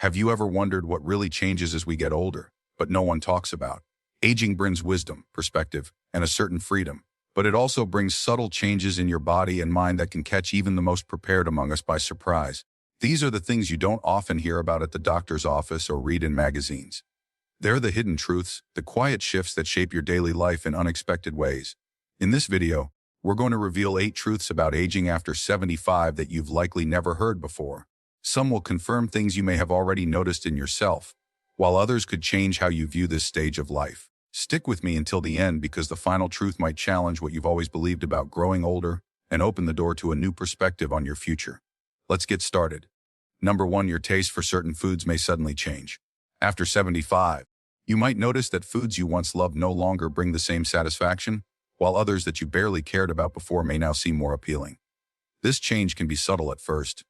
Have you ever wondered what really changes as we get older, but no one talks about? Aging brings wisdom, perspective, and a certain freedom, but it also brings subtle changes in your body and mind that can catch even the most prepared among us by surprise. These are the things you don't often hear about at the doctor's office or read in magazines. They're the hidden truths, the quiet shifts that shape your daily life in unexpected ways. In this video, we're going to reveal 8 truths about aging after 75 that you've likely never heard before. Some will confirm things you may have already noticed in yourself, while others could change how you view this stage of life. Stick with me until the end because the final truth might challenge what you've always believed about growing older and open the door to a new perspective on your future. Let's get started. Number 1, your taste for certain foods may suddenly change. After 75, you might notice that foods you once loved no longer bring the same satisfaction, while others that you barely cared about before may now seem more appealing. This change can be subtle at first.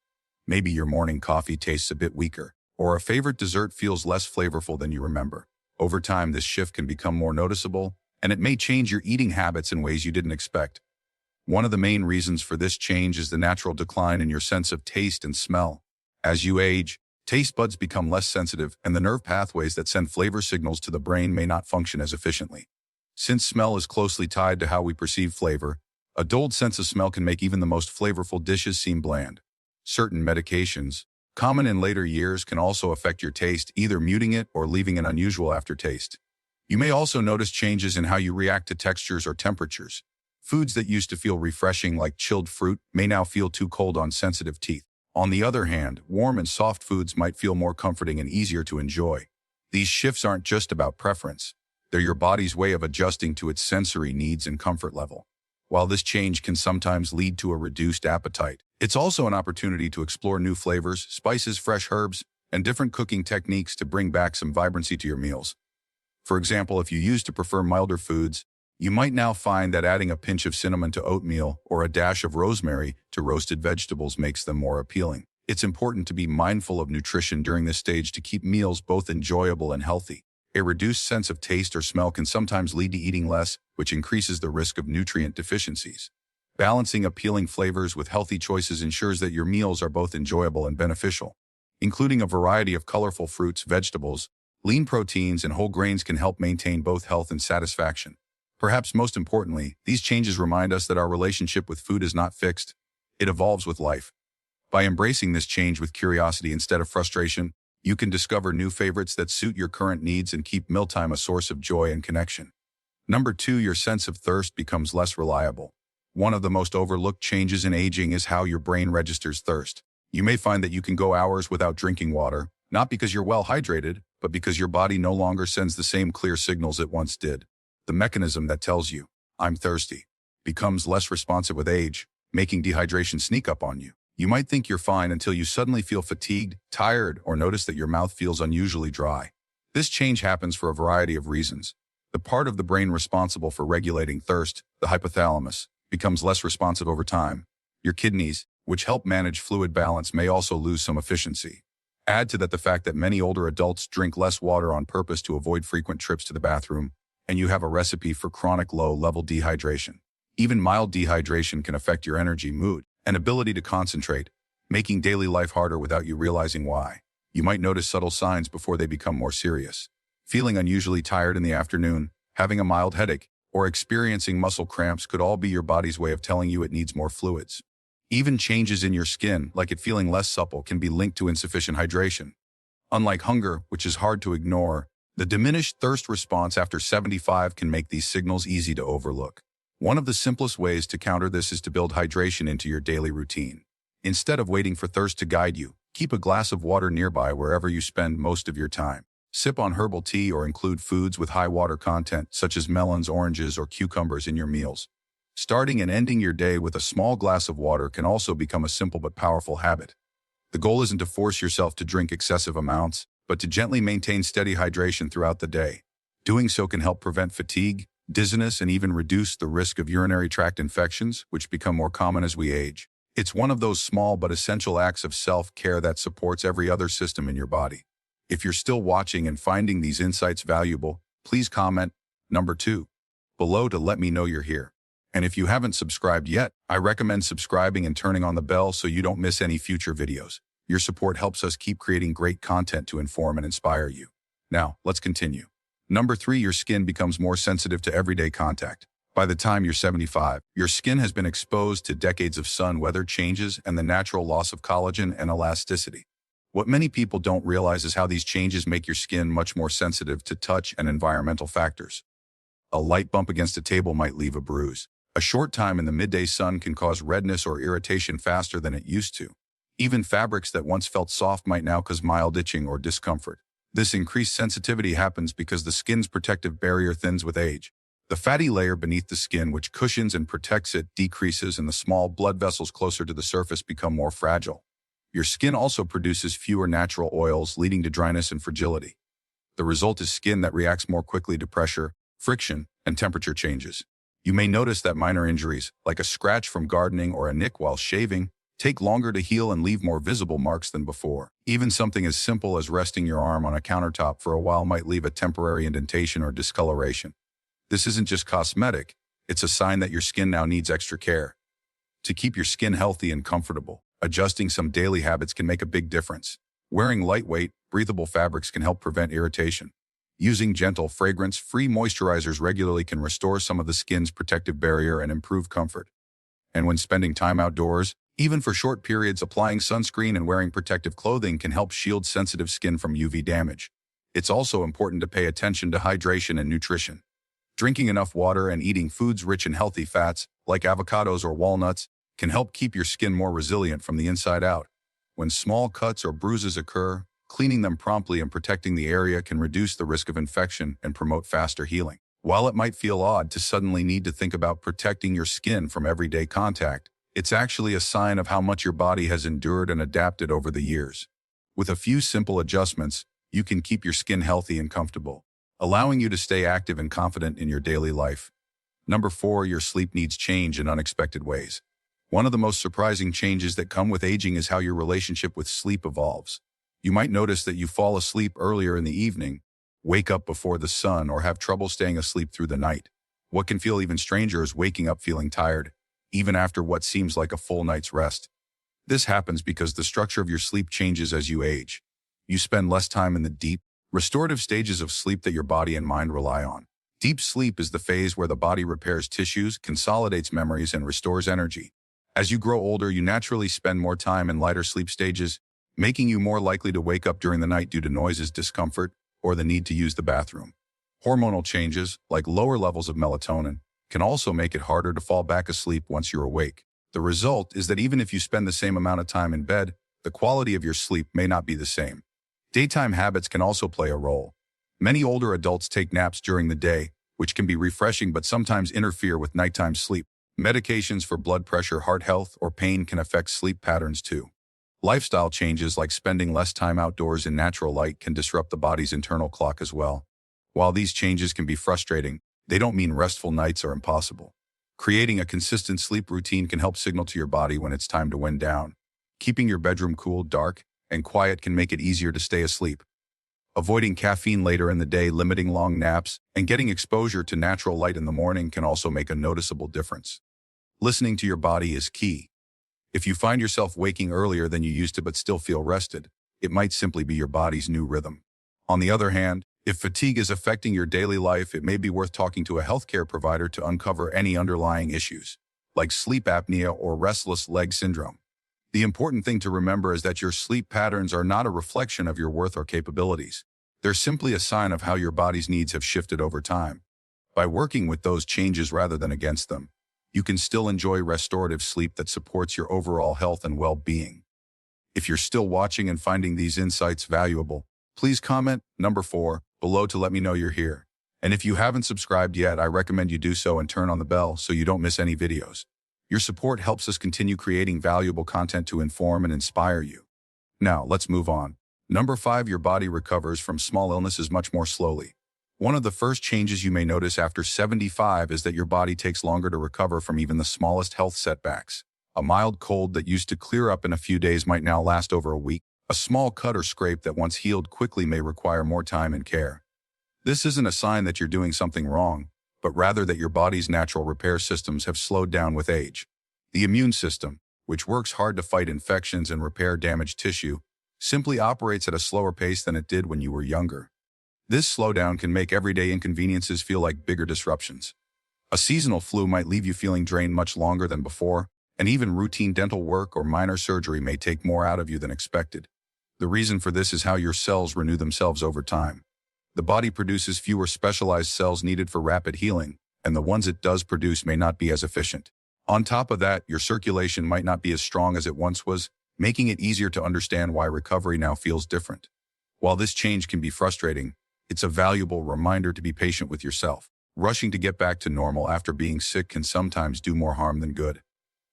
Maybe your morning coffee tastes a bit weaker, or a favorite dessert feels less flavorful than you remember. Over time, this shift can become more noticeable, and it may change your eating habits in ways you didn't expect. One of the main reasons for this change is the natural decline in your sense of taste and smell. As you age, taste buds become less sensitive, and the nerve pathways that send flavor signals to the brain may not function as efficiently. Since smell is closely tied to how we perceive flavor, a dulled sense of smell can make even the most flavorful dishes seem bland. Certain medications, common in later years, can also affect your taste, either muting it or leaving an unusual aftertaste. You may also notice changes in how you react to textures or temperatures. Foods that used to feel refreshing, like chilled fruit, may now feel too cold on sensitive teeth. On the other hand, warm and soft foods might feel more comforting and easier to enjoy. These shifts aren't just about preference. They're your body's way of adjusting to its sensory needs and comfort level. While this change can sometimes lead to a reduced appetite, it's also an opportunity to explore new flavors, spices, fresh herbs, and different cooking techniques to bring back some vibrancy to your meals. For example, if you used to prefer milder foods, you might now find that adding a pinch of cinnamon to oatmeal or a dash of rosemary to roasted vegetables makes them more appealing. It's important to be mindful of nutrition during this stage to keep meals both enjoyable and healthy. A reduced sense of taste or smell can sometimes lead to eating less, which increases the risk of nutrient deficiencies. Balancing appealing flavors with healthy choices ensures that your meals are both enjoyable and beneficial. Including a variety of colorful fruits, vegetables, lean proteins, and whole grains can help maintain both health and satisfaction. Perhaps most importantly, these changes remind us that our relationship with food is not fixed. It evolves with life. By embracing this change with curiosity instead of frustration, you can discover new favorites that suit your current needs and keep mealtime a source of joy and connection. Number 2, your sense of thirst becomes less reliable. One of the most overlooked changes in aging is how your brain registers thirst. You may find that you can go hours without drinking water, not because you're well hydrated, but because your body no longer sends the same clear signals it once did. The mechanism that tells you, "I'm thirsty," becomes less responsive with age, making dehydration sneak up on you. You might think you're fine until you suddenly feel fatigued, tired, or notice that your mouth feels unusually dry. This change happens for a variety of reasons. The part of the brain responsible for regulating thirst, the hypothalamus, becomes less responsive over time. Your kidneys, which help manage fluid balance, may also lose some efficiency. Add to that the fact that many older adults drink less water on purpose to avoid frequent trips to the bathroom, and you have a recipe for chronic low-level dehydration. Even mild dehydration can affect your energy, mood, and ability to concentrate, making daily life harder without you realizing why. You might notice subtle signs before they become more serious. Feeling unusually tired in the afternoon, having a mild headache, or experiencing muscle cramps could all be your body's way of telling you it needs more fluids. Even changes in your skin, like it feeling less supple, can be linked to insufficient hydration. Unlike hunger, which is hard to ignore, the diminished thirst response after 75 can make these signals easy to overlook. One of the simplest ways to counter this is to build hydration into your daily routine. Instead of waiting for thirst to guide you, keep a glass of water nearby wherever you spend most of your time. Sip on herbal tea or include foods with high water content, such as melons, oranges, or cucumbers in your meals. Starting and ending your day with a small glass of water can also become a simple but powerful habit. The goal isn't to force yourself to drink excessive amounts, but to gently maintain steady hydration throughout the day. Doing so can help prevent fatigue, dizziness, and even reduce the risk of urinary tract infections, which become more common as we age. It's one of those small but essential acts of self-care that supports every other system in your body. If you're still watching and finding these insights valuable, please comment number 2 below to let me know you're here. And if you haven't subscribed yet, I recommend subscribing and turning on the bell so you don't miss any future videos. Your support helps us keep creating great content to inform and inspire you. Now, let's continue. Number 3, your skin becomes more sensitive to everyday contact. By the time you're 75, your skin has been exposed to decades of sun, weather changes, and the natural loss of collagen and elasticity. What many people don't realize is how these changes make your skin much more sensitive to touch and environmental factors. A light bump against a table might leave a bruise. A short time in the midday sun can cause redness or irritation faster than it used to. Even fabrics that once felt soft might now cause mild itching or discomfort. This increased sensitivity happens because the skin's protective barrier thins with age. The fatty layer beneath the skin, which cushions and protects it, decreases, and the small blood vessels closer to the surface become more fragile. Your skin also produces fewer natural oils, leading to dryness and fragility. The result is skin that reacts more quickly to pressure, friction, and temperature changes. You may notice that minor injuries, like a scratch from gardening or a nick while shaving, take longer to heal and leave more visible marks than before. Even something as simple as resting your arm on a countertop for a while might leave a temporary indentation or discoloration. This isn't just cosmetic, it's a sign that your skin now needs extra care. To keep your skin healthy and comfortable, adjusting some daily habits can make a big difference. Wearing lightweight, breathable fabrics can help prevent irritation. Using gentle, fragrance-free moisturizers regularly can restore some of the skin's protective barrier and improve comfort. And when spending time outdoors, even for short periods, applying sunscreen and wearing protective clothing can help shield sensitive skin from UV damage. It's also important to pay attention to hydration and nutrition. Drinking enough water and eating foods rich in healthy fats, like avocados or walnuts, can help keep your skin more resilient from the inside out. When small cuts or bruises occur, cleaning them promptly and protecting the area can reduce the risk of infection and promote faster healing. While it might feel odd to suddenly need to think about protecting your skin from everyday contact, it's actually a sign of how much your body has endured and adapted over the years. With a few simple adjustments, you can keep your skin healthy and comfortable, allowing you to stay active and confident in your daily life. Number 4, your sleep needs change in unexpected ways. One of the most surprising changes that come with aging is how your relationship with sleep evolves. You might notice that you fall asleep earlier in the evening, wake up before the sun, or have trouble staying asleep through the night. What can feel even stranger is waking up feeling tired, even after what seems like a full night's rest. This happens because the structure of your sleep changes as you age. You spend less time in the deep, restorative stages of sleep that your body and mind rely on. Deep sleep is the phase where the body repairs tissues, consolidates memories, and restores energy. As you grow older, you naturally spend more time in lighter sleep stages, making you more likely to wake up during the night due to noises, discomfort, or the need to use the bathroom. Hormonal changes, like lower levels of melatonin, can also make it harder to fall back asleep once you're awake. The result is that even if you spend the same amount of time in bed, the quality of your sleep may not be the same. Daytime habits can also play a role. Many older adults take naps during the day, which can be refreshing but sometimes interfere with nighttime sleep. Medications for blood pressure, heart health, or pain can affect sleep patterns too. Lifestyle changes like spending less time outdoors in natural light can disrupt the body's internal clock as well. While these changes can be frustrating, they don't mean restful nights are impossible. Creating a consistent sleep routine can help signal to your body when it's time to wind down. Keeping your bedroom cool, dark, and quiet can make it easier to stay asleep. Avoiding caffeine later in the day, limiting long naps, and getting exposure to natural light in the morning can also make a noticeable difference. Listening to your body is key. If you find yourself waking earlier than you used to but still feel rested, it might simply be your body's new rhythm. On the other hand, if fatigue is affecting your daily life, it may be worth talking to a healthcare provider to uncover any underlying issues, like sleep apnea or restless leg syndrome. The important thing to remember is that your sleep patterns are not a reflection of your worth or capabilities. They're simply a sign of how your body's needs have shifted over time. By working with those changes rather than against them, you can still enjoy restorative sleep that supports your overall health and well-being. If you're still watching and finding these insights valuable, please comment number 4 below to let me know you're here. And if you haven't subscribed yet, I recommend you do so and turn on the bell so you don't miss any videos. Your support helps us continue creating valuable content to inform and inspire you. Now, let's move on. Number 5, your body recovers from small illnesses much more slowly. One of the first changes you may notice after 75 is that your body takes longer to recover from even the smallest health setbacks. A mild cold that used to clear up in a few days might now last over a week. A small cut or scrape that once healed quickly may require more time and care. This isn't a sign that you're doing something wrong, but rather that your body's natural repair systems have slowed down with age. The immune system, which works hard to fight infections and repair damaged tissue, simply operates at a slower pace than it did when you were younger. This slowdown can make everyday inconveniences feel like bigger disruptions. A seasonal flu might leave you feeling drained much longer than before, and even routine dental work or minor surgery may take more out of you than expected. The reason for this is how your cells renew themselves over time. The body produces fewer specialized cells needed for rapid healing, and the ones it does produce may not be as efficient. On top of that, your circulation might not be as strong as it once was, making it easier to understand why recovery now feels different. While this change can be frustrating, it's a valuable reminder to be patient with yourself. Rushing to get back to normal after being sick can sometimes do more harm than good.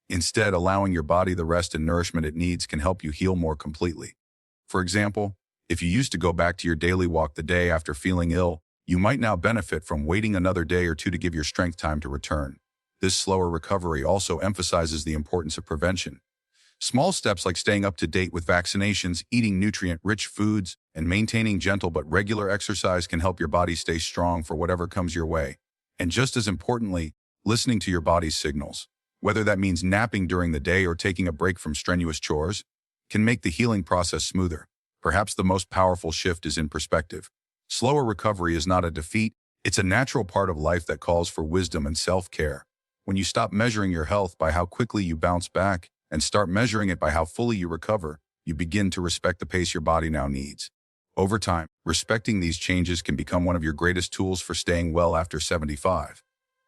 Instead, allowing your body the rest and nourishment it needs can help you heal more completely. For example, if you used to go back to your daily walk the day after feeling ill, you might now benefit from waiting another day or two to give your strength time to return. This slower recovery also emphasizes the importance of prevention. Small steps like staying up to date with vaccinations, eating nutrient-rich foods, and maintaining gentle but regular exercise can help your body stay strong for whatever comes your way. And just as importantly, listening to your body's signals, whether that means napping during the day or taking a break from strenuous chores, can make the healing process smoother. Perhaps the most powerful shift is in perspective. Slower recovery is not a defeat, it's a natural part of life that calls for wisdom and self-care. When you stop measuring your health by how quickly you bounce back and start measuring it by how fully you recover, you begin to respect the pace your body now needs. Over time, respecting these changes can become one of your greatest tools for staying well after 75.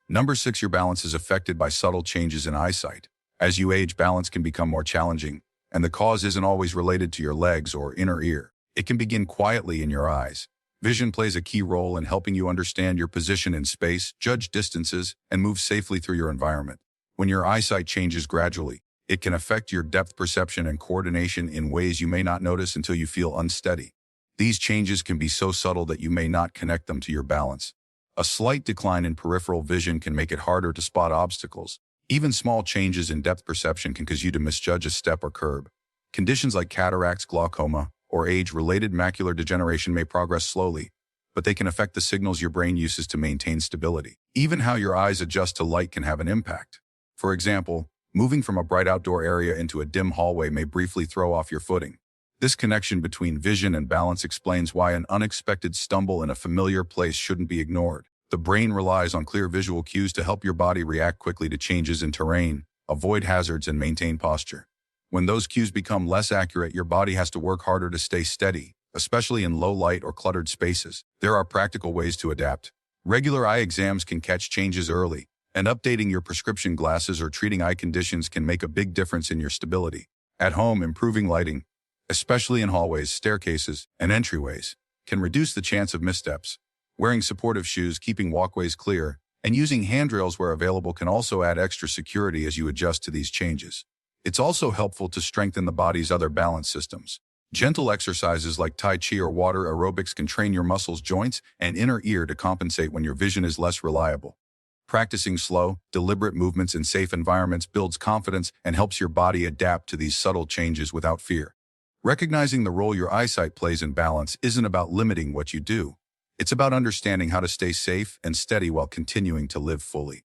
Number 6, your balance is affected by subtle changes in eyesight. As you age, balance can become more challenging, and the cause isn't always related to your legs or inner ear. It can begin quietly in your eyes. Vision plays a key role in helping you understand your position in space, judge distances, and move safely through your environment. When your eyesight changes gradually, it can affect your depth perception and coordination in ways you may not notice until you feel unsteady. These changes can be so subtle that you may not connect them to your balance. A slight decline in peripheral vision can make it harder to spot obstacles. Even small changes in depth perception can cause you to misjudge a step or curb. Conditions like cataracts, glaucoma, or age-related macular degeneration may progress slowly, but they can affect the signals your brain uses to maintain stability. Even how your eyes adjust to light can have an impact. For example, moving from a bright outdoor area into a dim hallway may briefly throw off your footing. This connection between vision and balance explains why an unexpected stumble in a familiar place shouldn't be ignored. The brain relies on clear visual cues to help your body react quickly to changes in terrain, avoid hazards, and maintain posture. When those cues become less accurate, your body has to work harder to stay steady, especially in low light or cluttered spaces. There are practical ways to adapt. Regular eye exams can catch changes early, and updating your prescription glasses or treating eye conditions can make a big difference in your stability. At home, improving lighting, especially in hallways, staircases, and entryways, can reduce the chance of missteps. Wearing supportive shoes, keeping walkways clear, and using handrails where available can also add extra security as you adjust to these changes. It's also helpful to strengthen the body's other balance systems. Gentle exercises like Tai Chi or water aerobics can train your muscles, joints, and inner ear to compensate when your vision is less reliable. Practicing slow, deliberate movements in safe environments builds confidence and helps your body adapt to these subtle changes without fear. Recognizing the role your eyesight plays in balance isn't about limiting what you do. It's about understanding how to stay safe and steady while continuing to live fully.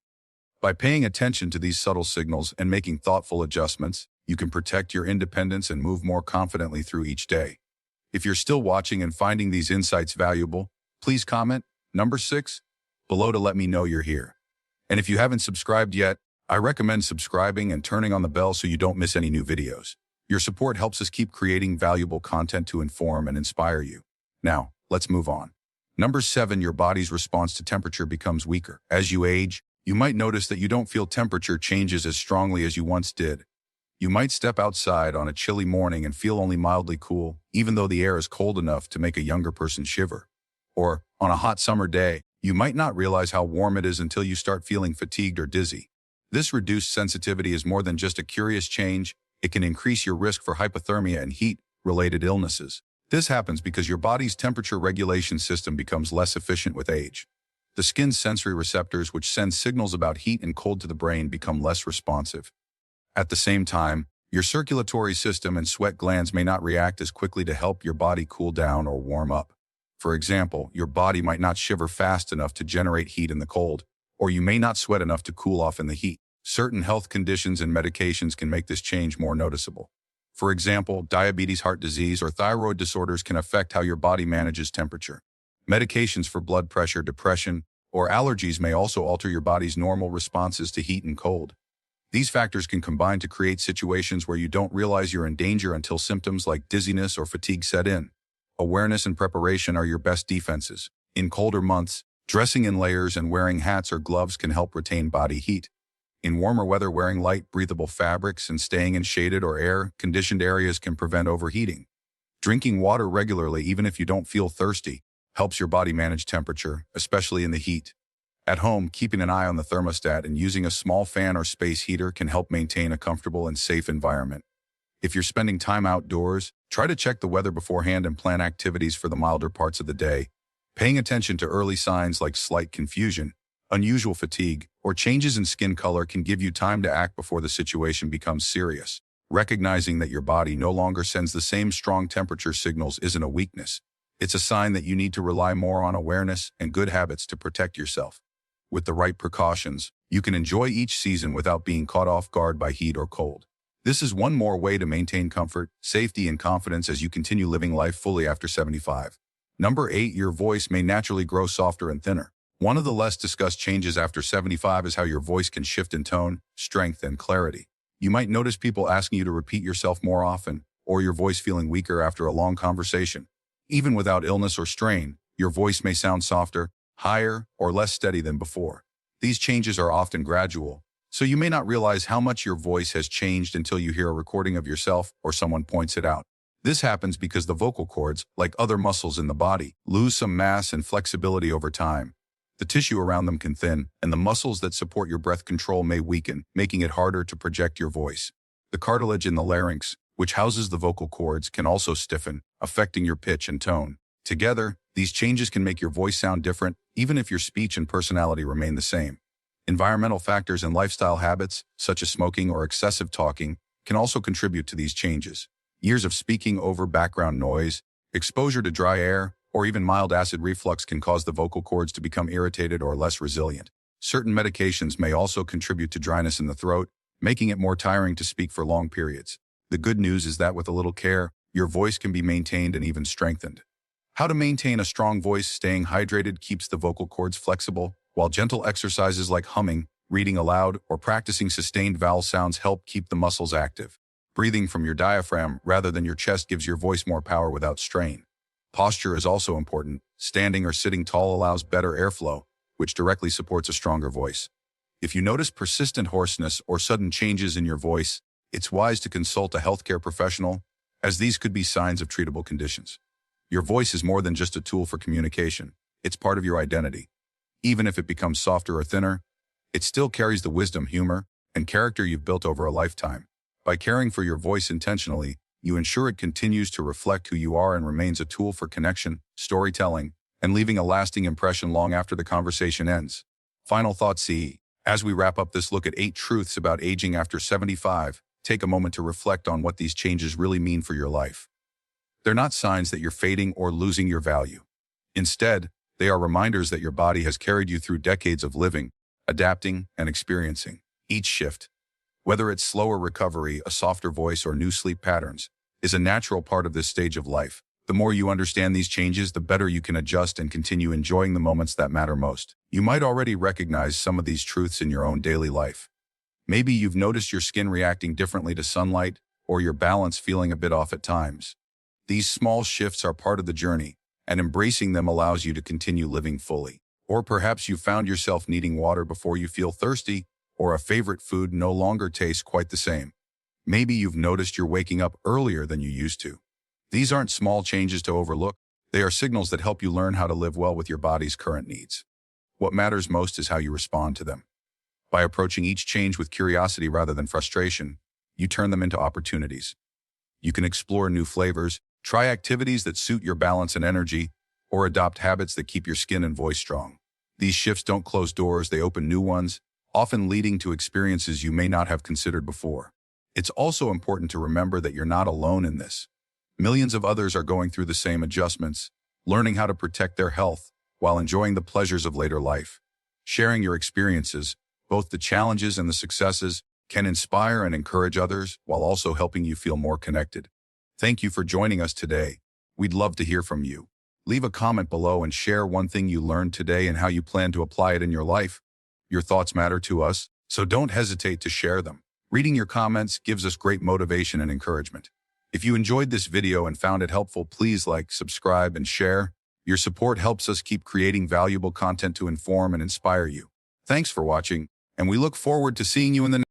By paying attention to these subtle signals and making thoughtful adjustments, you can protect your independence and move more confidently through each day. If you're still watching and finding these insights valuable, please comment, number 6, below to let me know you're here. And if you haven't subscribed yet, I recommend subscribing and turning on the bell so you don't miss any new videos. Your support helps us keep creating valuable content to inform and inspire you. Now, let's move on. Number 7, your body's response to temperature becomes weaker. As you age, you might notice that you don't feel temperature changes as strongly as you once did. You might step outside on a chilly morning and feel only mildly cool, even though the air is cold enough to make a younger person shiver. Or, on a hot summer day, you might not realize how warm it is until you start feeling fatigued or dizzy. This reduced sensitivity is more than just a curious change. It can increase your risk for hypothermia and heat-related illnesses. This happens because your body's temperature regulation system becomes less efficient with age. The skin's sensory receptors, which send signals about heat and cold to the brain, become less responsive. At the same time, your circulatory system and sweat glands may not react as quickly to help your body cool down or warm up. For example, your body might not shiver fast enough to generate heat in the cold, or you may not sweat enough to cool off in the heat. Certain health conditions and medications can make this change more noticeable. For example, diabetes, heart disease, or thyroid disorders can affect how your body manages temperature. Medications for blood pressure, depression, or allergies may also alter your body's normal responses to heat and cold. These factors can combine to create situations where you don't realize you're in danger until symptoms like dizziness or fatigue set in. Awareness and preparation are your best defenses. In colder months, dressing in layers and wearing hats or gloves can help retain body heat. In warmer weather, wearing light, breathable fabrics and staying in shaded or air-conditioned areas can prevent overheating. Drinking water regularly, even if you don't feel thirsty, helps your body manage temperature, especially in the heat. At home, keeping an eye on the thermostat and using a small fan or space heater can help maintain a comfortable and safe environment. If you're spending time outdoors, try to check the weather beforehand and plan activities for the milder parts of the day. Paying attention to early signs like slight confusion, unusual fatigue, or changes in skin color can give you time to act before the situation becomes serious. Recognizing that your body no longer sends the same strong temperature signals isn't a weakness. It's a sign that you need to rely more on awareness and good habits to protect yourself. With the right precautions, you can enjoy each season without being caught off guard by heat or cold. This is one more way to maintain comfort, safety, and confidence as you continue living life fully after 75. Number 8. Your voice may naturally grow softer and thinner. One of the less discussed changes after 75 is how your voice can shift in tone, strength, and clarity. You might notice people asking you to repeat yourself more often, or your voice feeling weaker after a long conversation. Even without illness or strain, your voice may sound softer, higher, or less steady than before. These changes are often gradual, so you may not realize how much your voice has changed until you hear a recording of yourself or someone points it out. This happens because the vocal cords, like other muscles in the body, lose some mass and flexibility over time. The tissue around them can thin, and the muscles that support your breath control may weaken, making it harder to project your voice. The cartilage in the larynx, which houses the vocal cords, can also stiffen, affecting your pitch and tone. Together, these changes can make your voice sound different, even if your speech and personality remain the same. Environmental factors and lifestyle habits, such as smoking or excessive talking, can also contribute to these changes. Years of speaking over background noise, exposure to dry air, or even mild acid reflux can cause the vocal cords to become irritated or less resilient. Certain medications may also contribute to dryness in the throat, making it more tiring to speak for long periods. The good news is that with a little care, your voice can be maintained and even strengthened. How to maintain a strong voice? Staying hydrated keeps the vocal cords flexible, while gentle exercises like humming, reading aloud, or practicing sustained vowel sounds help keep the muscles active. Breathing from your diaphragm rather than your chest gives your voice more power without strain. Posture is also important. Standing or sitting tall allows better airflow, which directly supports a stronger voice. If you notice persistent hoarseness or sudden changes in your voice, it's wise to consult a healthcare professional, as these could be signs of treatable conditions. Your voice is more than just a tool for communication. It's part of your identity. Even if it becomes softer or thinner, it still carries the wisdom, humor, and character you've built over a lifetime. By caring for your voice intentionally, you ensure it continues to reflect who you are and remains a tool for connection, storytelling, and leaving a lasting impression long after the conversation ends. Final thoughts. As we wrap up this look at 8 truths about aging after 75, take a moment to reflect on what these changes really mean for your life. They're not signs that you're fading or losing your value. Instead, they are reminders that your body has carried you through decades of living, adapting, and experiencing. Each shift, whether it's slower recovery, a softer voice, or new sleep patterns, is a natural part of this stage of life. The more you understand these changes, the better you can adjust and continue enjoying the moments that matter most. You might already recognize some of these truths in your own daily life. Maybe you've noticed your skin reacting differently to sunlight, or your balance feeling a bit off at times. These small shifts are part of the journey, and embracing them allows you to continue living fully. Or perhaps you found yourself needing water before you feel thirsty, or a favorite food no longer tastes quite the same. Maybe you've noticed you're waking up earlier than you used to. These aren't small changes to overlook. They are signals that help you learn how to live well with your body's current needs. What matters most is how you respond to them. By approaching each change with curiosity rather than frustration, you turn them into opportunities. You can explore new flavors, try activities that suit your balance and energy, or adopt habits that keep your skin and voice strong. These shifts don't close doors, they open new ones, often leading to experiences you may not have considered before. It's also important to remember that you're not alone in this. Millions of others are going through the same adjustments, learning how to protect their health while enjoying the pleasures of later life. Sharing your experiences, Both the challenges and the successes can inspire and encourage others while also helping you feel more connected. Thank you for joining us today. We'd love to hear from you. Leave a comment below and share one thing you learned today and how you plan to apply it in your life. Your thoughts matter to us, so don't hesitate to share them. Reading your comments gives us great motivation and encouragement. If you enjoyed this video and found it helpful, please like, subscribe, and share. Your support helps us keep creating valuable content to inform and inspire you. Thanks for watching, and we look forward to seeing you in the next